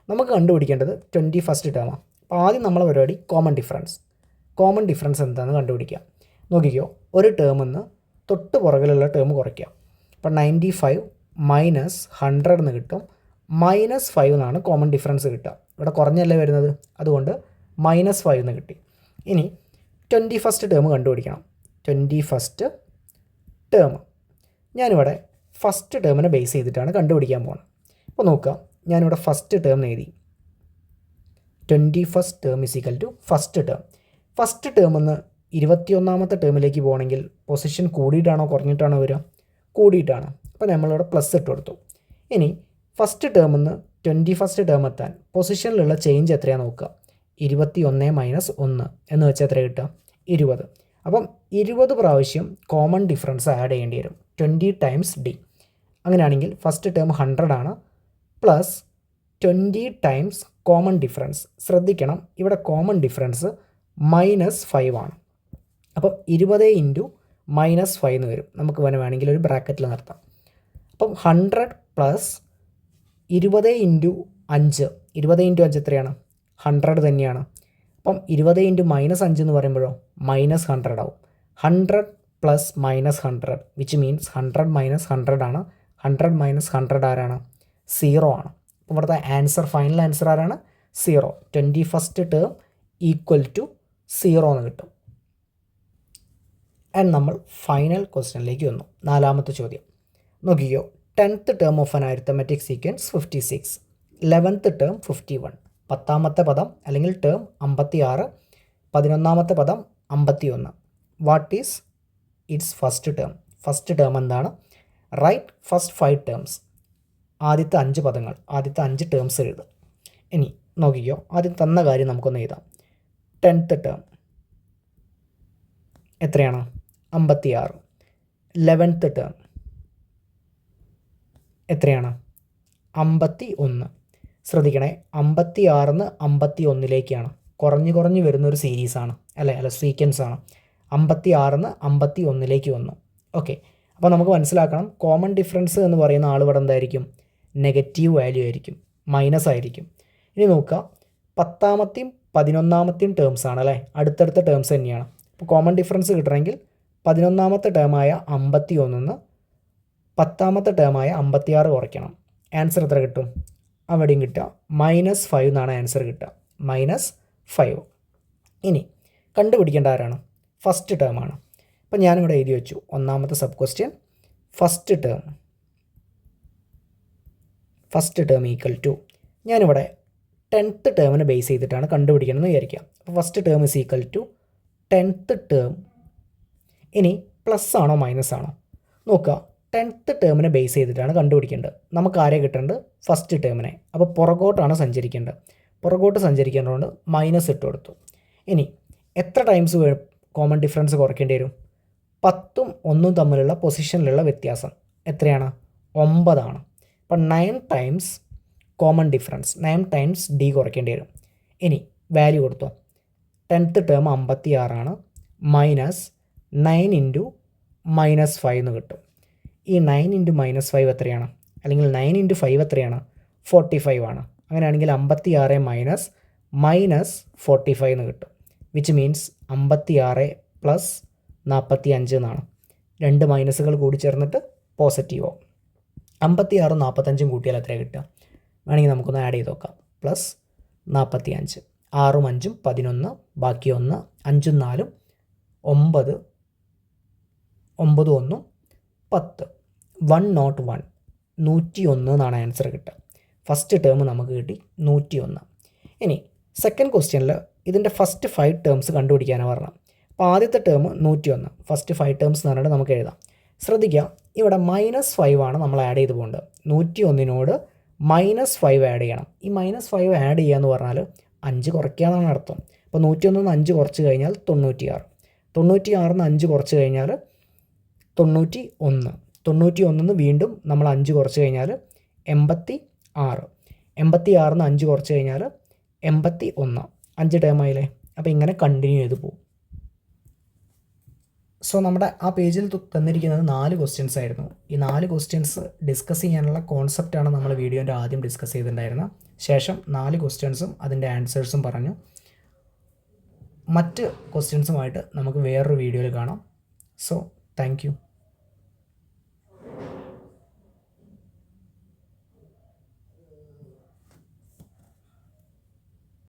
നമുക്ക് കണ്ടുപിടിക്കേണ്ടത് 21st ടേമാണ്. അപ്പോൾ ആദ്യം നമ്മളെ പരിപാടി കോമൺ ഡിഫറൻസ്. കോമൺ ഡിഫറൻസ് എന്താണെന്ന് കണ്ടുപിടിക്കുക. നോക്കിക്കോ, ഒരു ടേമിൽ നിന്ന് തൊട്ട് പുറകിലുള്ള ടേം കുറയ്ക്കുക. അപ്പോൾ 95 മൈനസ് 100 എന്ന് കിട്ടും. -5 എന്നാണ് കോമൺ ഡിഫറൻസ് കിട്ടുക. ഇവിടെ കുറഞ്ഞല്ലേ വരുന്നത്, അതുകൊണ്ട് -5 എന്ന് കിട്ടി. ഇനി 21st ടേം കണ്ടുപിടിക്കണം. 21st ടേം ഞാനിവിടെ ഫസ്റ്റ് ടേമിനെ ബേസ് ചെയ്തിട്ടാണ് കണ്ടുപിടിക്കാൻ പോകുന്നത്. അപ്പോൾ നോക്കുക, ഞാനിവിടെ ഫസ്റ്റ് ടേം എഴുതി. 21st term is equal to first term. First ടേമിൽ നിന്ന് 21ാമത്തെ ടേമിലേക്ക് പോകണമെങ്കിൽ പൊസിഷൻ കൂടിയിട്ടാണോ കുറഞ്ഞിട്ടാണോ വരിക? കൂടിയിട്ടാണ്. അപ്പോൾ നമ്മളിവിടെ പ്ലസ് ഇട്ട് കൊടുത്തു. ഇനി ഫസ്റ്റ് ടേമിൽ നിന്ന് 21st ടേം എത്താൻ പൊസിഷനിലുള്ള ചേഞ്ച് എത്രയാണ് നോക്കുക. 21 മൈനസ് 1 എന്ന് വെച്ചാൽ എത്ര കിട്ടുക? 20. അപ്പം 20 പ്രാവശ്യം കോമൺ ഡിഫറൻസ് ആഡ് ചെയ്യേണ്ടി വരും. 20 ടൈംസ് ഡി. അങ്ങനെയാണെങ്കിൽ ഫസ്റ്റ് ടേം 100 ആണ്. Plus 20 times common difference. ശ്രദ്ധിക്കണം, ഇവിടെ കോമൺ ഡിഫറൻസ് -5 ആണ്. അപ്പം 20 ഇൻറ്റു -5 എന്ന് വരും. നമുക്ക് വേണമെങ്കിൽ ഒരു ബ്രാക്കറ്റിൽ നിർത്താം. അപ്പം 100 പ്ലസ് 20 ഇൻറ്റു 5. 20 ഇൻറ്റു 5 എത്രയാണ്? 100 തന്നെയാണ്. അപ്പം 20 ഇൻറ്റു -5 എന്ന് പറയുമ്പോഴോ -100 ആവും. 100 പ്ലസ് -100 വിച്ച് മീൻസ് 100 മൈനസ് 100 ആണ്. 100 മൈനസ് 100 ആരാണ്? 0 ആണ്. അപ്പോൾ ഇവിടുത്തെ ആൻസർ, ഫൈനൽ ആൻസർ ആരാണ്? 0. 21st ടേം ഈക്വൽ ടു 0 എന്ന് കിട്ടും. ആൻഡ് നമ്മൾ ഫൈനൽ ക്വസ്റ്റ്യനിലേക്ക് വന്നു. നാലാമത്തെ ചോദ്യം നോക്കിക്കോ. 10th term of an arithmetic sequence 56, 11th term 51, 10ാമത്തെ പദം അല്ലെങ്കിൽ ടേം 56, 11ാമത്തെ പദം 51. What is its first term? First term എന്താണ്? Write first 5 terms. ആദ്യത്തെ 5 പദങ്ങൾ, ആദ്യത്തെ 5 ടേംസ് എഴുതുക. ഇനി നോക്കിക്കോ, ആദ്യം തന്ന കാര്യം നമുക്കൊന്ന് എഴുതാം. 10th ടേം എത്രയാണ്? 56. 11th ടേം എത്രയാണ്? 51. ശ്രദ്ധിക്കണേ, 56 51ലേക്കാണ് കുറഞ്ഞ് കുറഞ്ഞ് വരുന്നൊരു സീരീസാണ് അല്ല സീക്വൻസ് ആണ്. 56 51ലേക്ക് വന്നു. ഓക്കെ, അപ്പോൾ നമുക്ക് മനസ്സിലാക്കണം, കോമൺ ഡിഫറൻസ് എന്ന് പറയുന്ന ആൾ ഇവിടെ എന്തായിരിക്കും? നെഗറ്റീവ് വാല്യൂ ആയിരിക്കും, മൈനസ് ആയിരിക്കും. ഇനി നോക്കുക, 10ാമത്തെയും 11ാമത്തെയും ടേംസ് ആണ് അല്ലേ, അടുത്തടുത്ത ടേംസ് തന്നെയാണ്. അപ്പോൾ കോമൺ ഡിഫറൻസ് കിട്ടണമെങ്കിൽ 11ാമത്തെ ടേമായ 51 10ാമത്തെ ടേമായ 56 കുറയ്ക്കണം. ആൻസർ എത്ര കിട്ടും? അവിടെയും കിട്ടുക -5 എന്നാണ് ആൻസർ കിട്ടുക. -5. ഇനി കണ്ടുപിടിക്കേണ്ട ആരാണ്? ഫസ്റ്റ് ടേമാണ്. അപ്പോൾ ഞാനിവിടെ എഴുതി വെച്ചു ഒന്നാമത്തെ sub question first term equal to, ഞാനിവിടെ 10th ടേമിനെ ബേസ് ചെയ്തിട്ടാണ് കണ്ടുപിടിക്കണമെന്ന് വിചാരിക്കാം. അപ്പോൾ first term is equal to 10th term. ഇനി പ്ലസ് ആണോ മൈനസ് ആണോ നോക്കുക. 10th ടേമിനെ ബേസ് ചെയ്തിട്ടാണ് കണ്ടുപിടിക്കേണ്ടത്. നമുക്ക് ആരെ കിട്ടേണ്ടത്? ഫസ്റ്റ് ടേമിനെ. അപ്പോൾ പുറകോട്ടാണ് സഞ്ചരിക്കേണ്ടത്. പുറകോട്ട് സഞ്ചരിക്കേണ്ടതുകൊണ്ട് മൈനസ് ഇട്ട് കൊടുത്തു. ഇനി എത്ര ടൈംസ് കോമൺ ഡിഫറൻസ് കുറയ്ക്കേണ്ടി വരും? 10ഉം 1ഉം തമ്മിലുള്ള പൊസിഷനിലുള്ള വ്യത്യാസം എത്രയാണ്? 9 ആണ്. അപ്പം 9 times common difference, 9 times D കുറയ്ക്കേണ്ടി വരും. ഇനി വാല്യൂ കൊടുത്തോ. 10th ടേം 56 ആണ്. മൈനസ് 9 ഇൻറ്റു -5 എന്ന് കിട്ടും. ഈ 9 ഇൻറ്റു -5 എത്രയാണ്? അല്ലെങ്കിൽ 9 ഇൻറ്റു 5 എത്രയാണ്? 45 ആണ്. അങ്ങനെയാണെങ്കിൽ 56 മൈനസ് 45 എന്ന് കിട്ടും. വിച്ച് മീൻസ് 56 പ്ലസ് 45 എന്നാണ്. 2 മൈനസുകൾ കൂടി ചേർന്നിട്ട് പോസിറ്റീവോ. 56 45 കൂട്ടിയാൽ എത്രയാണ് കിട്ടുക? വേണമെങ്കിൽ നമുക്കൊന്ന് ആഡ് ചെയ്ത് നോക്കാം. പ്ലസ് 45, 6ഉം 5ഉം 11, ബാക്കി 1, 5ഉം 4ഉം 9, 9ഉം 1ഉം 10. 101, 101 എന്നാണ് ആൻസർ കിട്ടുക. ഫസ്റ്റ് ടേം നമുക്ക് കിട്ടി 101. ഇനി സെക്കൻഡ് ക്വസ്റ്റ്യനിൽ ഇതിൻ്റെ ഫസ്റ്റ് 5 ടേംസ് കണ്ടുപിടിക്കാനാണ് പറഞ്ഞത്. അപ്പോൾ ആദ്യത്തെ ടേം 101, ഫസ്റ്റ് 5 ടേംസ് എന്ന് പറഞ്ഞിട്ട് നമുക്ക് എഴുതാം. ശ്രദ്ധിക്കുക, ഇവിടെ -5 ആണ് നമ്മൾ ആഡ് ചെയ്ത് പോകേണ്ടത്. 101നോട് -5 ആഡ് ചെയ്യണം. ഈ -5 ആഡ് ചെയ്യുക എന്ന് പറഞ്ഞാൽ 5 കുറയ്ക്കുക എന്നാണ് അർത്ഥം. അപ്പോൾ 101 5 കുറച്ച് കഴിഞ്ഞാൽ 96, 96 5 കുറച്ച് കഴിഞ്ഞാൽ 91, 91 വീണ്ടും നമ്മൾ 5 കുറച്ച് കഴിഞ്ഞാൽ 86, 86 5 കുറച്ച് കഴിഞ്ഞാൽ 81, 5 ടേം ആയില്ലേ. അപ്പോൾ ഇങ്ങനെ കണ്ടിന്യൂ ചെയ്ത് പോകും. സോ നമ്മുടെ ആ പേജിൽ തന്നിരിക്കുന്നത് 4 ക്വസ്റ്റ്യൻസ് ആയിരുന്നു. ഈ 4 ക്വസ്റ്റ്യൻസ് ഡിസ്കസ് ചെയ്യാനുള്ള കോൺസെപ്റ്റാണ് നമ്മൾ വീഡിയോൻ്റെ ആദ്യം ഡിസ്കസ് ചെയ്തിട്ടുണ്ടായിരുന്നത്. ശേഷം 4 ക്വസ്റ്റ്യൻസും അതിൻ്റെ ആൻസേഴ്സും പറഞ്ഞു. മറ്റ് ക്വസ്റ്റ്യൻസുമായിട്ട് നമുക്ക് വേറൊരു വീഡിയോയിൽ കാണാം. So thank you.